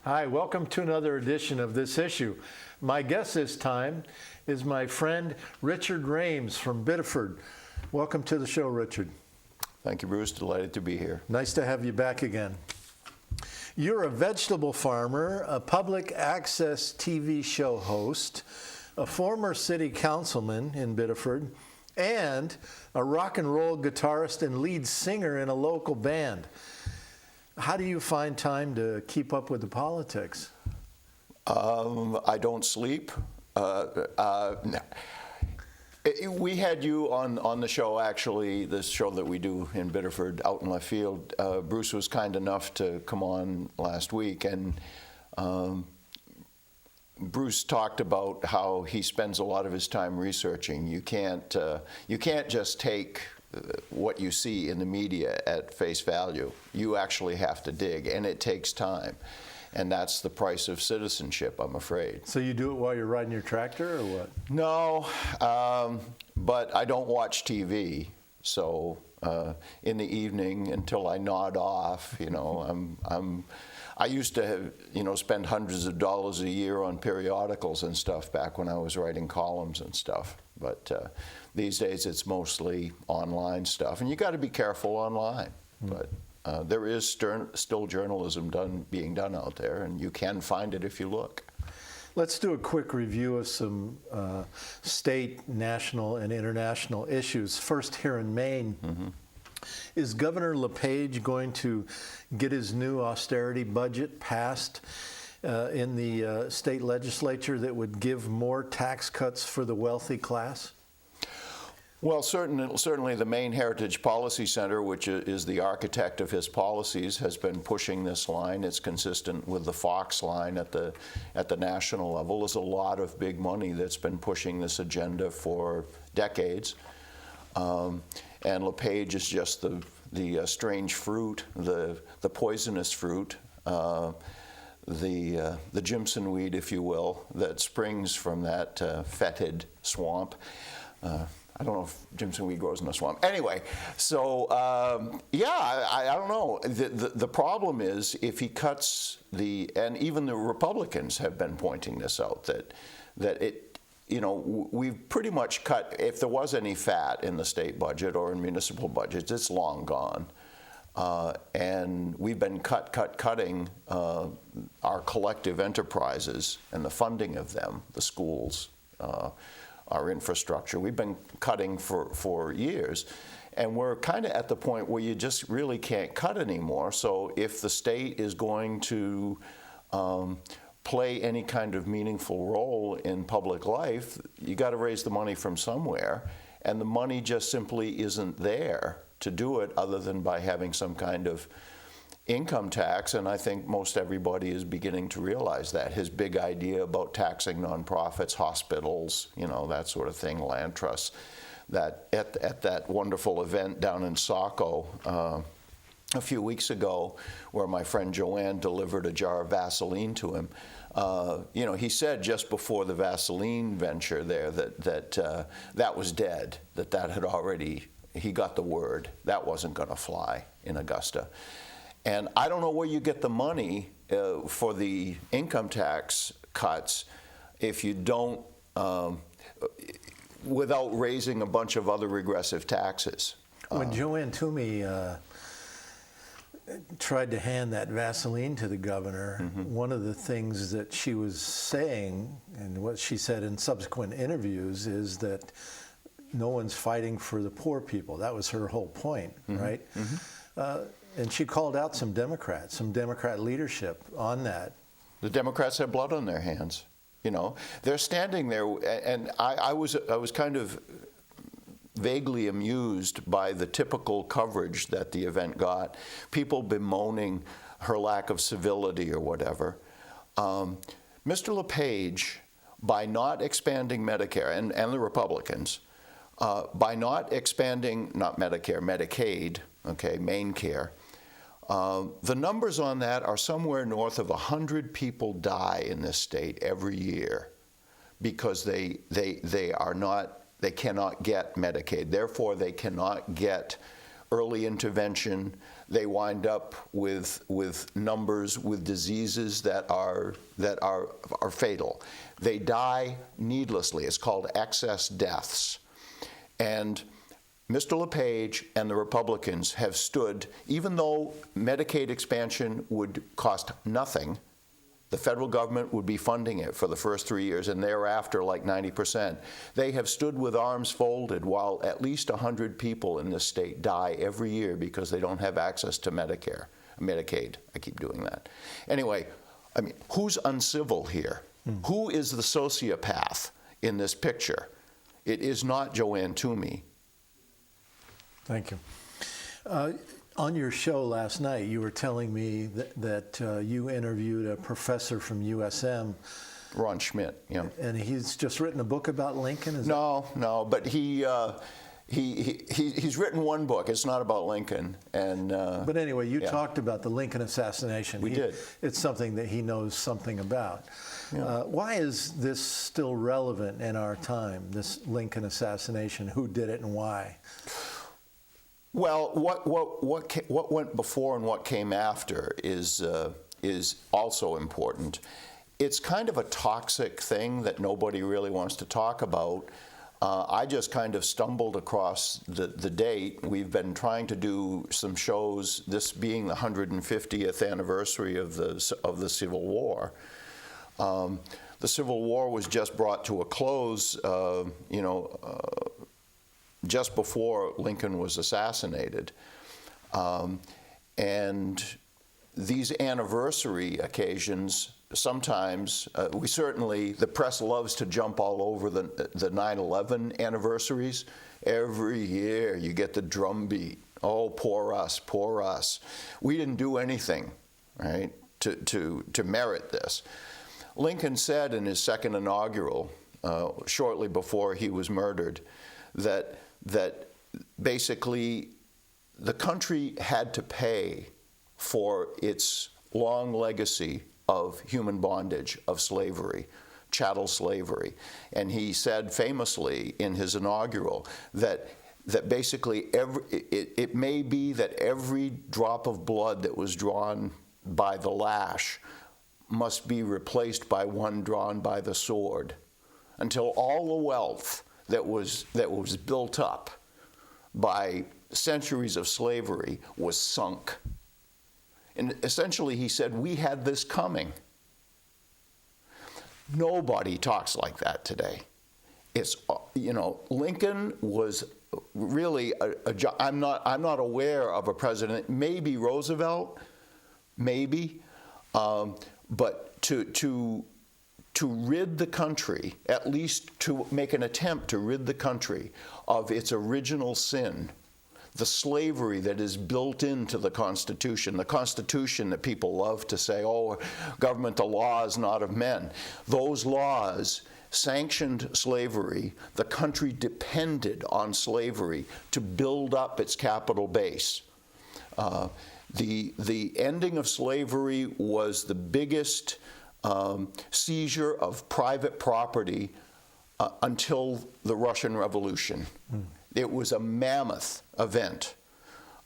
Hi, welcome to another edition of This Issue. My guest this time is my friend Richard Rhames from Biddeford. Welcome to the show, Richard. Thank you, Bruce. Delighted to be here. Nice to have you back again. You're a vegetable farmer, a public access TV show host, a former city councilman in Biddeford, and a rock and roll guitarist and lead singer in a local band. How do you find time to keep up with the politics? I don't sleep. We had you on the show, actually, this show that we do in Biddeford, out in left field. Bruce was kind enough to come on last week, and Bruce talked about how he spends a lot of his time researching. You can't just take what you see in the media at face value. You actually have to dig, and it takes time. And that's the price of citizenship, I'm afraid. So you do it while you're riding your tractor, or what? No, but I don't watch TV. So in the evening, until I nod off, I used to have, spend hundreds of dollars a year on periodicals and stuff back when I was writing columns and stuff. But these days it's mostly online stuff, and you got to be careful online. But there is still journalism being done out there, and you can find it if you look. Let's do a quick review of some state, national, and international issues. First, here in Maine. Mm-hmm. Is Governor LePage going to get his new austerity budget passed in the state legislature that would give more tax cuts for the wealthy class? Well, certainly the Maine Heritage Policy Center, which is the architect of his policies, has been pushing this line. It's consistent with the Fox line at the national level. There's a lot of big money that's been pushing this agenda for decades. And LePage is just the strange fruit, the poisonous fruit, the Jimson weed, if you will, that springs from that fetid swamp. I don't know if Jimson weed grows in a swamp. Anyway, so I don't know. The problem is if he cuts and even the Republicans have been pointing this out, that it, we've pretty much cut, if there was any fat in the state budget or in municipal budgets, it's long gone. And we've been cutting our collective enterprises and the funding of them, the schools, our infrastructure. We've been cutting for years. And we're kind of at the point where you just really can't cut anymore. So if the state is going to play any kind of meaningful role in public life, you got to raise the money from somewhere, and the money just simply isn't there to do it other than by having some kind of income tax, and I think most everybody is beginning to realize that. His big idea about taxing nonprofits, hospitals, that sort of thing, land trusts, that at that wonderful event down in Saco a few weeks ago, where my friend Joanne delivered a jar of Vaseline to him, he said just before the Vaseline venture there that was dead, that had already, he got the word that wasn't going to fly in Augusta. And I don't know where you get the money for the income tax cuts if you don't, without raising a bunch of other regressive taxes. When Joanne Toomey tried to hand that Vaseline to the governor, mm-hmm. one of the things that she was saying, and what she said in subsequent interviews, is that no one's fighting for the poor people. That was her whole point, mm-hmm. right? Mm-hmm. And she called out some Democrat leadership on that. The Democrats have blood on their hands. They're standing there, and I was kind of vaguely amused by the typical coverage that the event got. People bemoaning her lack of civility or whatever. Mr. LePage, by not expanding Medicare, and the Republicans, by not expanding, not Medicare, Medicaid, okay, Maine Care, the numbers on that are somewhere north of 100 people die in this state every year because they cannot get Medicaid. Therefore, they cannot get early intervention. They wind up with numbers, with diseases that are fatal. They die needlessly. It's called excess deaths. And Mr. LePage and the Republicans have stood, even though Medicaid expansion would cost nothing, the federal government would be funding it for the first 3 years and thereafter like 90%. They have stood with arms folded while at least 100 people in this state die every year because they don't have access to Medicaid. I keep doing that. Anyway, I mean, who's uncivil here? Who is the sociopath in this picture? It is not Joanne Toomey. Thank you. On your show last night, you were telling me that you interviewed a professor from USM. Ron Schmidt, yeah. And he's just written a book about Lincoln? No, but he's written one book. It's not about Lincoln. But anyway, you talked about the Lincoln assassination. We did. It's something that he knows something about. Yeah. Why is this still relevant in our time, this Lincoln assassination? Who did it and why? Well, what went before and what came after is also important. It's kind of a toxic thing that nobody really wants to talk about. I just kind of stumbled across the date. We've been trying to do some shows, this being the 150th anniversary of the Civil War. The Civil War was just brought to a close, just before Lincoln was assassinated. And these anniversary occasions, sometimes, the press loves to jump all over the 9/11 anniversaries. Every year you get the drumbeat. Oh, poor us, poor us. We didn't do anything, right, to merit this. Lincoln said in his second inaugural, shortly before he was murdered, that basically the country had to pay for its long legacy of human bondage, of slavery, chattel slavery. And he said famously in his inaugural that basically it may be that every drop of blood that was drawn by the lash must be replaced by one drawn by the sword, until all the wealth that was built up by centuries of slavery was sunk. And essentially he said, we had this coming. Nobody talks like that today. It's, Lincoln was really I'm not aware of a president, maybe Roosevelt, maybe, but to rid the country, at least to make an attempt to rid the country of its original sin, the slavery that is built into the Constitution that people love to say, oh, government, the law is not of men. Those laws sanctioned slavery. The country depended on slavery to build up its capital base. The ending of slavery was the biggest seizure of private property until the Russian Revolution. It was a mammoth event.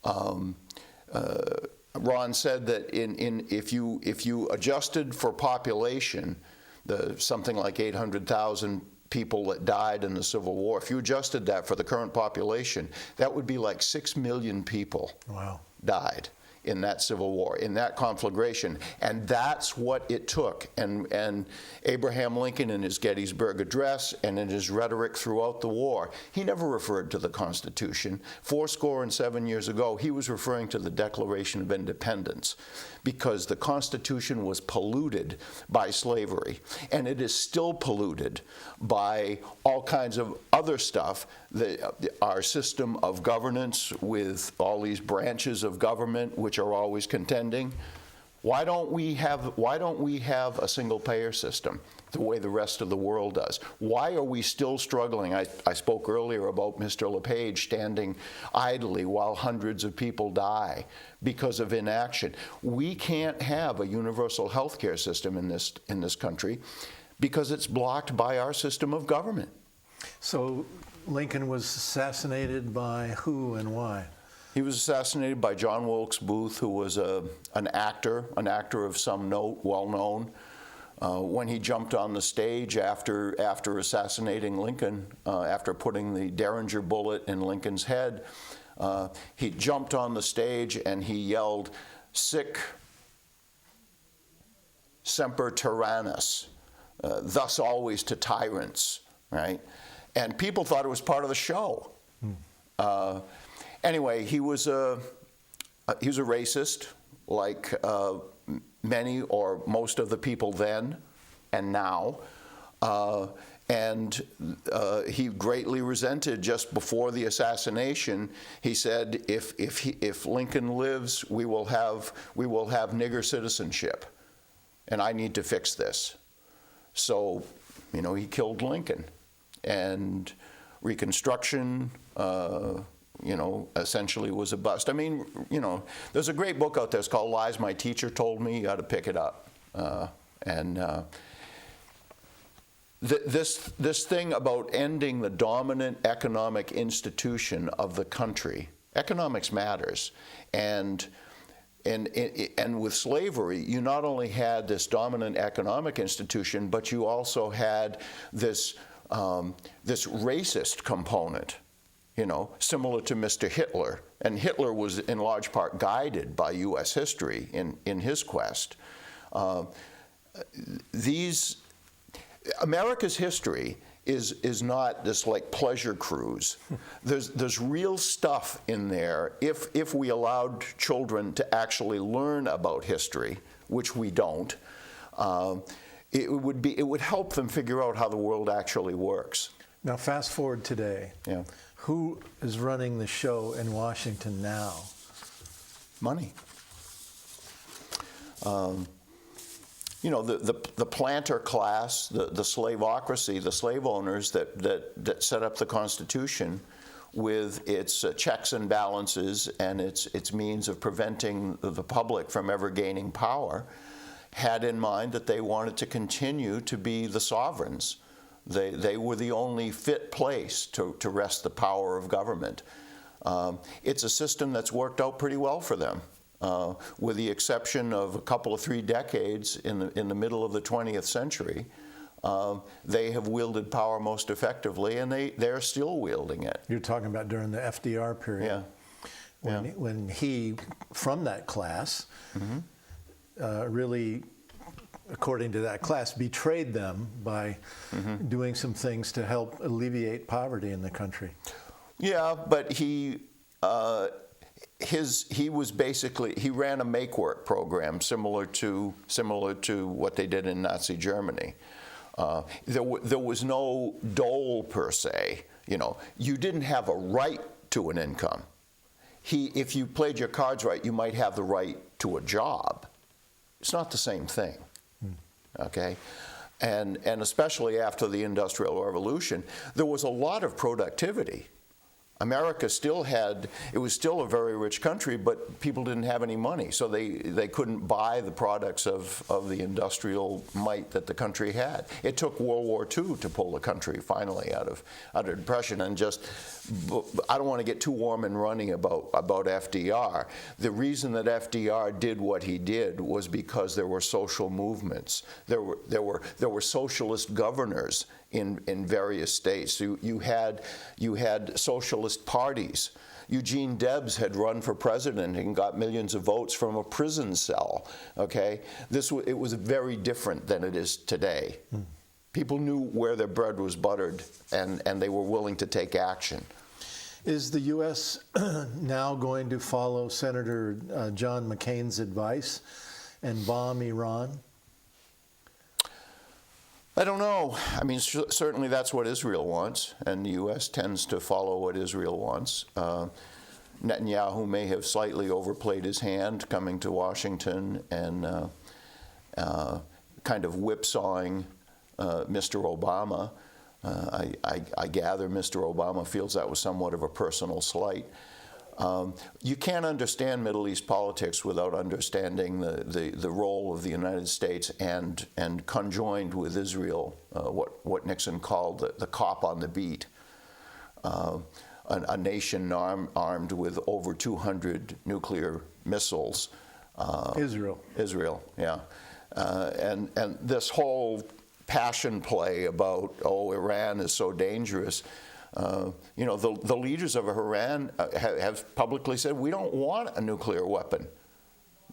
Ron said that if you adjusted for population, something like 800,000 people that died in the Civil War, if you adjusted that for the current population, that would be like 6 million people. Wow. Died in that Civil War, in that conflagration. And that's what it took. And Abraham Lincoln in his Gettysburg Address and in his rhetoric throughout the war, he never referred to the Constitution. 77 years ago, he was referring to the Declaration of Independence, because the Constitution was polluted by slavery. And it is still polluted by all kinds of other stuff, our system of governance with all these branches of government which are always contending. Why don't we have a single-payer system the way the rest of the world does? Why are we still struggling? I spoke earlier about Mr. LePage standing idly while hundreds of people die because of inaction. We can't have a universal health care system in this country because it's blocked by our system of government. So Lincoln was assassinated by who and why? He was assassinated by John Wilkes Booth, who was an actor of some note, well known. When he jumped on the stage after assassinating Lincoln, after putting the Derringer bullet in Lincoln's head, he jumped on the stage and he yelled, "Sic semper tyrannis," thus always to tyrants, right? And people thought it was part of the show. Anyway, he was a racist, like many or most of the people then and now. And he greatly resented, just before the assassination, he said, if Lincoln lives, we will have nigger citizenship, and I need to fix this. So, he killed Lincoln, and Reconstruction, essentially was a bust. I mean, there's a great book out there. It's called Lies My Teacher Told Me. You got to pick it up. This thing about ending the dominant economic institution of the country, economics matters, and with slavery, you not only had this dominant economic institution, but you also had this racist component, similar to Mr. Hitler. And Hitler was in large part guided by U.S. history in his quest. America's history is not this like pleasure cruise. There's real stuff in there if we allowed children to actually learn about history, which we don't. It would help them figure out how the world actually works. Now, fast forward today. Yeah. Who is running the show in Washington now? Money. The planter class, the slaveocracy, the slave owners that set up the Constitution with its checks and balances and its means of preventing the public from ever gaining power, had in mind that they wanted to continue to be the sovereigns. They were the only fit place to wrest the power of government. It's a system that's worked out pretty well for them. With the exception of a couple of 3 decades in the middle of the 20th century, they have wielded power most effectively, and they're still wielding it. You're talking about during the FDR period. Yeah. When he, from that class, really, according to that class, betrayed them by doing some things to help alleviate poverty in the country. Yeah, but he was basically, he ran a make-work program similar to what they did in Nazi Germany. There was no dole per se. You didn't have a right to an income. If you played your cards right, you might have the right to a job. It's not the same thing. Okay? And especially after the Industrial Revolution, there was a lot of productivity. America it was still a very rich country, but people didn't have any money, so they couldn't buy the products of the industrial might that the country had. It took World War II to pull the country finally out of depression. And I don't want to get too warm and runny about FDR. The reason that FDR did what he did was because there were social movements. There were socialist governors in various states. You had socialist parties. Eugene Debs had run for president and got millions of votes from a prison cell. Okay, it was very different than it is today. People knew where their bread was buttered, and they were willing to take action. Is the U.S. now going to follow Senator John McCain's advice and bomb Iran? I don't know. I mean, certainly that's what Israel wants, and the U.S. tends to follow what Israel wants. Netanyahu may have slightly overplayed his hand coming to Washington and kind of whipsawing Mr. Obama. I gather Mr. Obama feels that was somewhat of a personal slight. You can't understand Middle East politics without understanding the role of the United States and conjoined with Israel, what Nixon called the cop on the beat. a nation armed with over 200 nuclear missiles. Israel, yeah. And this whole passion play about, oh, Iran is so dangerous. You know, the leaders of Iran have publicly said, we don't want a nuclear weapon.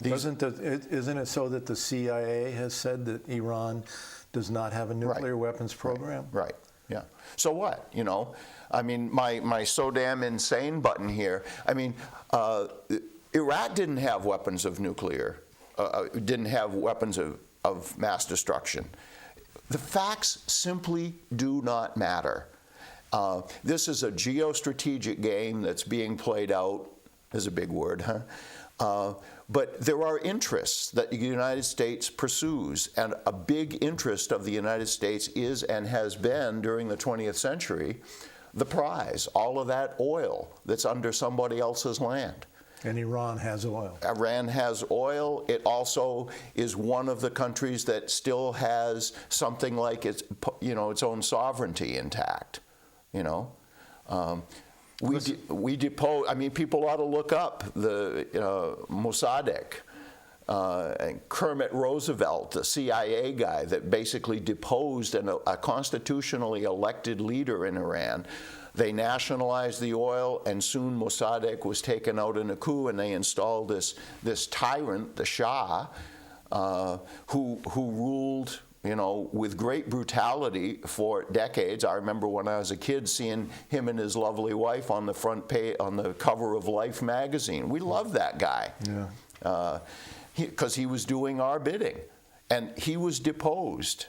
Isn't it so that the CIA has said that Iran does not have a nuclear weapons program? Right, yeah. So what, you know? I mean, my so damn insane button here, I mean, Iraq didn't have weapons of nuclear, didn't have weapons of mass destruction. The facts simply do not matter. This is a geostrategic game that's being played out, is a big word, huh? But there are interests that the United States pursues, and a big interest of the United States is and has been during the 20th century the prize, all of that oil that's under somebody else's land. And Iran has oil. Iran has oil. It also is one of the countries that still has something like its own sovereignty intact. You know, we depose. I mean, people ought to look up the Mossadegh and Kermit Roosevelt, the CIA guy that basically deposed a constitutionally elected leader in Iran. They nationalized the oil, and soon Mossadegh was taken out in a coup, and they installed this tyrant, the Shah, who ruled, you know, with great brutality for decades. I remember when I was a kid seeing him and his lovely wife on the front page, on the cover of Life magazine. We loved that guy, because he was doing our bidding, and he was deposed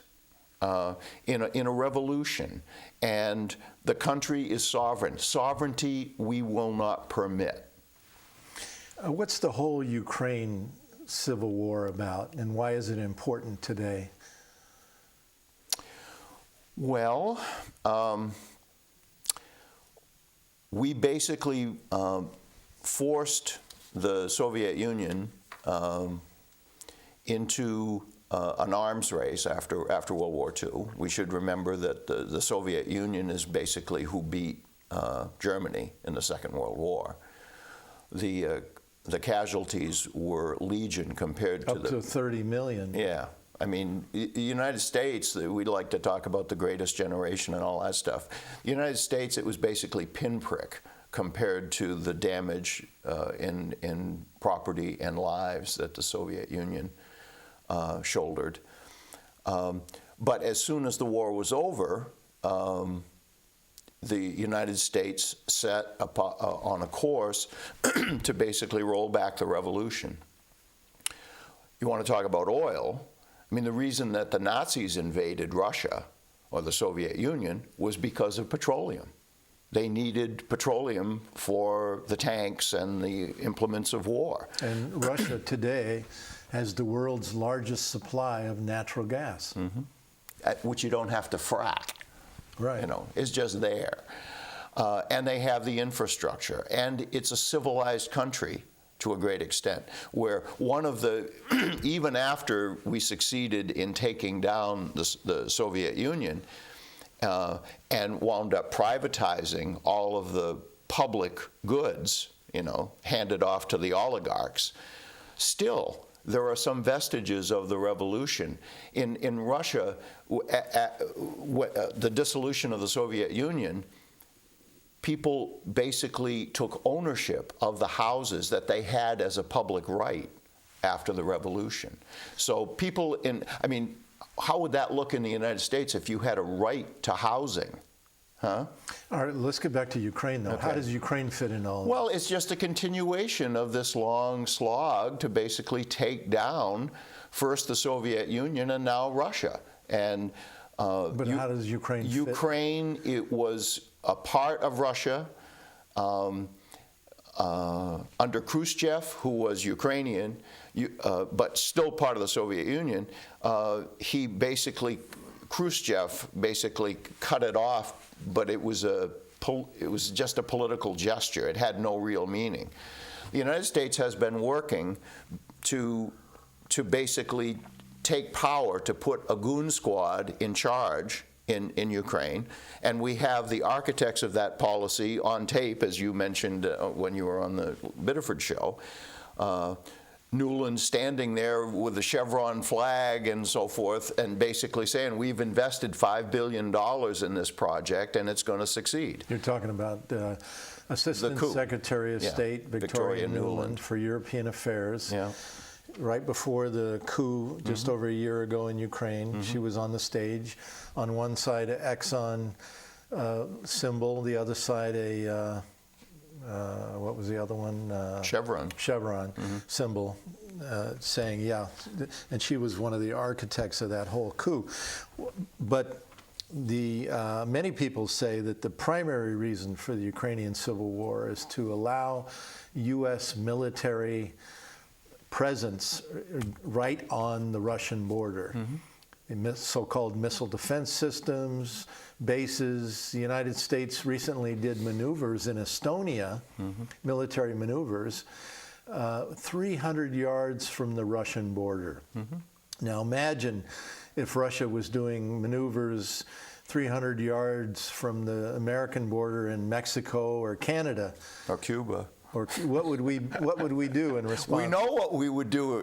in a revolution. And the country is sovereign. Sovereignty we will not permit. What's the whole Ukraine civil war about, and why is it important today? Well, we basically forced the Soviet Union into an arms race after World War II. We should remember that the Soviet Union is basically who beat Germany in the Second World War. The casualties were legion compared to up to 30 million. Yeah. I mean, the United States, we like to talk about the greatest generation and all that stuff. The United States, it was basically pinprick compared to the damage in property and lives that the Soviet Union shouldered. But as soon as the war was over, the United States set on a course to basically roll back the revolution. You want to talk about oil? I mean, the reason that the Nazis invaded Russia or the Soviet Union was because of petroleum. They needed petroleum for the tanks and the implements of war. And Russia today has the world's largest supply of natural gas. Mm-hmm. Which you don't have to frack. Right. You know, it's just there. And they have the infrastructure. And it's a civilized country to a great extent, where one of the, even after we succeeded in taking down the Soviet Union and wound up privatizing all of the public goods, you know, handed off to the oligarchs, still there are some vestiges of the revolution. In Russia, the dissolution of the Soviet Union, people basically took ownership of the houses that they had as a public right after the revolution. So people I mean, how would that look in the United States if you had a right to housing? Huh? All right, let's get back to Ukraine, though. Okay. How does Ukraine fit in all of Well, it's just a continuation of this long slog to basically take down first the Soviet Union and now Russia. And but how does Ukraine fit? Ukraine, it was a part of Russia under Khrushchev, who was Ukrainian, but still part of the Soviet Union. Khrushchev basically cut it off, but it was just a political gesture. It had no real meaning. The United States has been working to basically take power, to put a goon squad in charge in Ukraine, and we have the architects of that policy on tape, as you mentioned when you were on the Biddeford show. Newland standing there with the chevron flag and so forth, and basically saying, we've invested $5 billion in this project, and it's going to succeed. You're talking about Assistant Secretary of State Victoria Nuland for European Affairs. Yeah. Right before the coup, just over a year ago in Ukraine, she was on the stage. On one side, an Exxon symbol, the other side, a what was the other one? Chevron. Chevron symbol, saying, yeah. And she was one of the architects of that whole coup. But many people say that the primary reason for the Ukrainian civil war is to allow U.S. military presence right on the Russian border. So-called missile defense systems, bases. The United States recently did maneuvers in Estonia, military maneuvers, 300 yards from the Russian border. Now imagine if Russia was doing maneuvers 300 yards from the American border in Mexico or Canada. Or Cuba. Or what would we do in response? We know what we would do,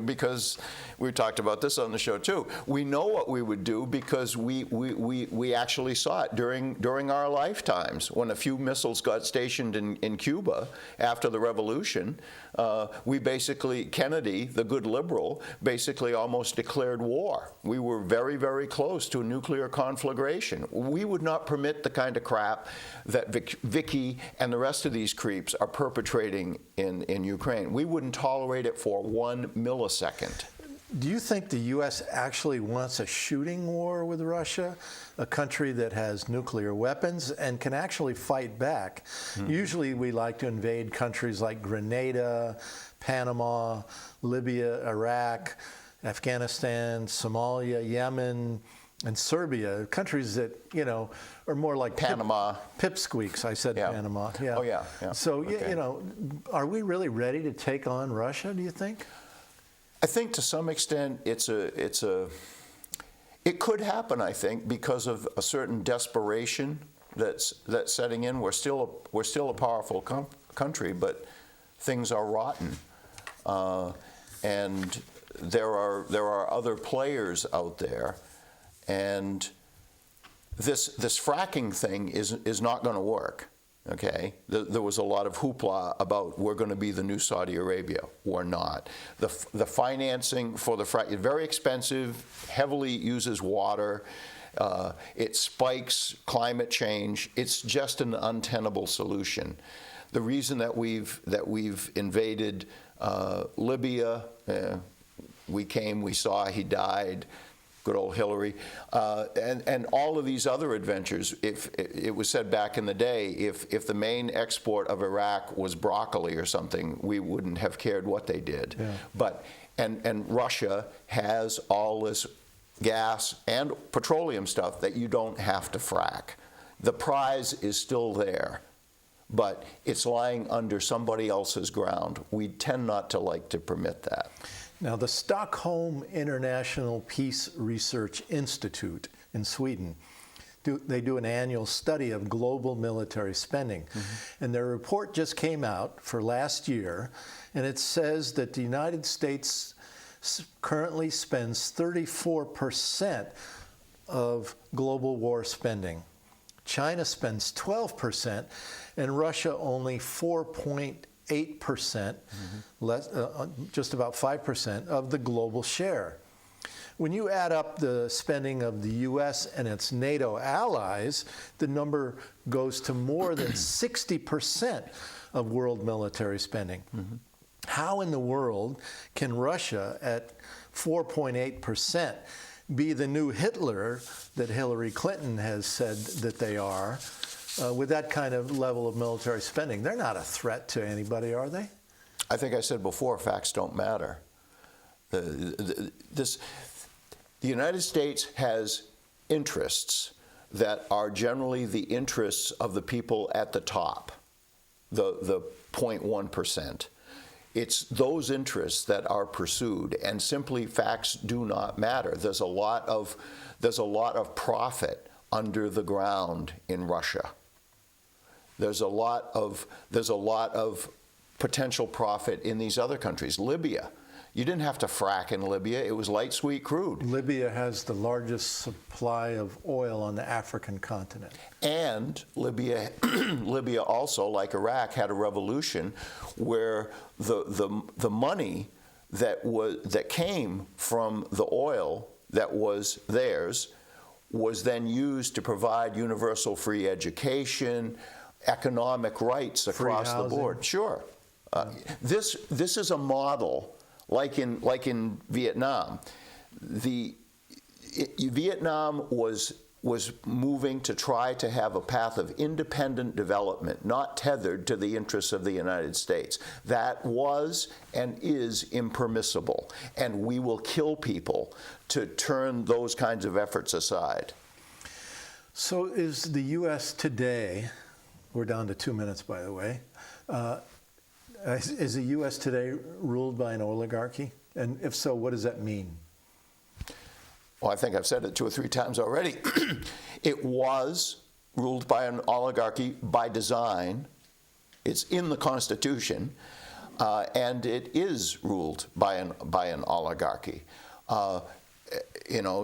because we talked about this on the show too. We know what we would do because we actually saw it during our lifetimes. When a few missiles got stationed in Cuba after the revolution, we basically, Kennedy, the good liberal, basically almost declared war. We were very, very close to a nuclear conflagration. We would not permit the kind of crap that Vicky and the rest of these creeps are perpetrating in Ukraine. We wouldn't tolerate it for 1 millisecond. Do you think the U.S. actually wants a shooting war with Russia, a country that has nuclear weapons and can actually fight back? Usually we like to invade countries like Grenada, Panama, Libya, Iraq, Afghanistan, Somalia, Yemen, and Serbia, countries that, are more like Panama. Pipsqueaks. I said Panama. Yeah. Oh, yeah. So, okay. Are we really ready to take on Russia, do you think? I think to some extent it could happen, I think, because of a certain desperation that's setting in. We're still a powerful country, but things are rotten. And there are other players out there. And this fracking thing is not going to work. Okay, there was a lot of hoopla about we're going to be the new Saudi Arabia. We're not. The financing for the frack is very expensive, heavily uses water. It spikes climate change. It's just an untenable solution. The reason that we've invaded Libya, we came, we saw, he died. Good old Hillary, and all of these other adventures. If it was said back in the day, if the main export of Iraq was broccoli or something, we wouldn't have cared what they did. Yeah. But and Russia has all this gas and petroleum stuff that you don't have to frack. The prize is still there, but it's lying under somebody else's ground. We tend not to like to permit that. Now, the Stockholm International Peace Research Institute in Sweden, they do an annual study of global military spending. And their report just came out for last year, and it says that the United States currently spends 34% of global war spending. China spends 12%, and Russia only 4.8%, less, just about 5% of the global share. When you add up the spending of the U.S. and its NATO allies, the number goes to more than 60% of world military spending. How in the world can Russia, at 4.8%, be the new Hitler that Hillary Clinton has said that they are, with that kind of level of military spending? They're not a threat to anybody, are they? I think I said before, facts don't matter. The United States has interests that are generally the interests of the people at the top, the 0.1%. it's those interests that are pursued, and simply facts do not matter. There's a lot of profit under the ground in Russia. There's a lot of potential profit in these other countries. Libya, you didn't have to frack in Libya. It was light sweet crude. Libya has the largest supply of oil on the African continent. And Libya also, like Iraq, had a revolution where the money that came from the oil that was theirs was then used to provide universal free education, economic rights across the board. Sure. This is a model like in Vietnam. Vietnam was moving to try to have a path of independent development, not tethered to the interests of the United States. That was and is impermissible, and we will kill people to turn those kinds of efforts aside. So is the U.S. today, we're down to 2 minutes, by the way, is the U.S. today ruled by an oligarchy? And if so, what does that mean? Well, I think I've said it 2 or 3 times already. It was ruled by an oligarchy by design. It's in the Constitution, and it is ruled by an oligarchy.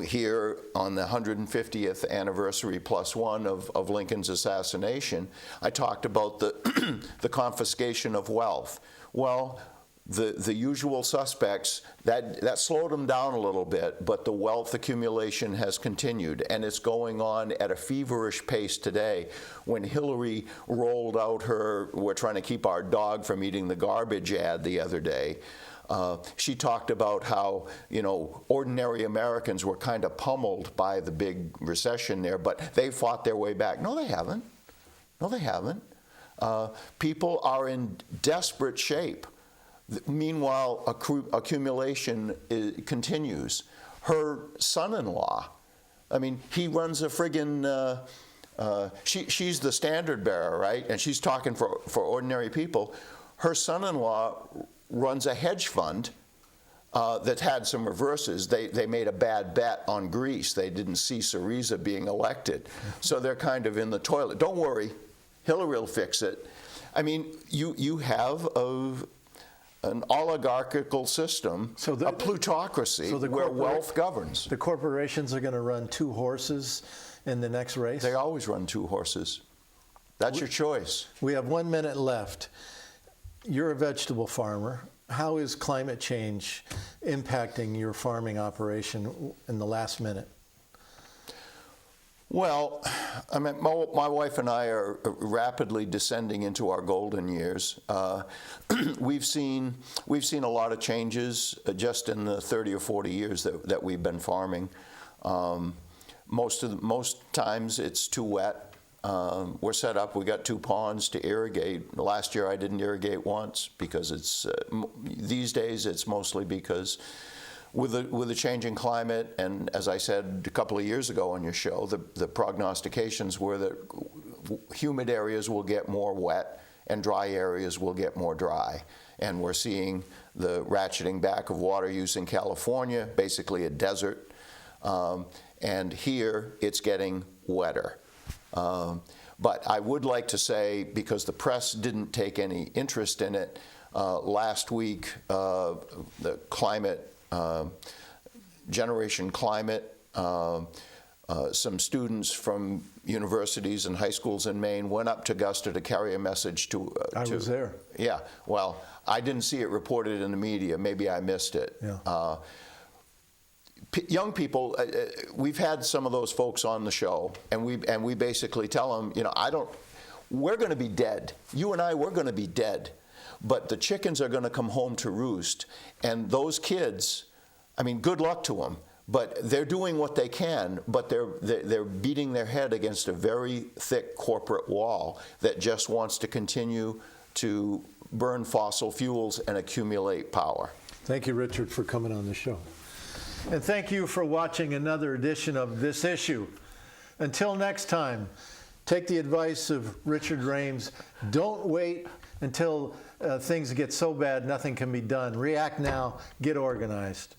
Here on the 150th anniversary +1 of Lincoln's assassination, I talked about the confiscation of wealth. Well, the usual suspects, that slowed them down a little bit, but the wealth accumulation has continued, and it's going on at a feverish pace today. When Hillary rolled out her "we're trying to keep our dog from eating the garbage" ad the other day, she talked about how, ordinary Americans were kind of pummeled by the big recession there, but they fought their way back. No, they haven't. No, they haven't. People are in desperate shape. Meanwhile, accumulation continues. Her son-in-law, he runs a friggin', she's the standard bearer, right? And she's talking for ordinary people. Her son-in-law runs a hedge fund that had some reverses. They made a bad bet on Greece. They didn't see Syriza being elected. So they're kind of in the toilet. Don't worry, Hillary will fix it. You have an oligarchical system, a plutocracy where wealth governs. The corporations are going to run 2 horses in the next race? They always run 2 horses. That's your choice. We have 1 minute left. You're a vegetable farmer. How is climate change impacting your farming operation in the last minute? Well, my wife and I are rapidly descending into our golden years. We've seen a lot of changes just in the 30 or 40 years that we've been farming. Most times it's too wet. We're set up. We got 2 ponds to irrigate. Last year I didn't irrigate once because it's these days it's mostly because with the changing climate, and as I said a couple of years ago on your show, the prognostications were that humid areas will get more wet and dry areas will get more dry. And we're seeing the ratcheting back of water use in California, basically a desert. And here it's getting wetter. But I would like to say, because the press didn't take any interest in it, last week the climate, Generation Climate, some students from universities and high schools in Maine went up to Augusta to carry a message to... I was there. Yeah, well, I didn't see it reported in the media. Maybe I missed it. Yeah. Young people, we've had some of those folks on the show, and we basically tell them, we're going to be dead. You and I, we're going to be dead. But the chickens are going to come home to roost. And those kids, good luck to them. But they're doing what they can, but they're beating their head against a very thick corporate wall that just wants to continue to burn fossil fuels and accumulate power. Thank you, Richard, for coming on the show. And thank you for watching another edition of This Issue. Until next time, take the advice of Richard Rhames. Don't wait until things get so bad nothing can be done. React now, get organized.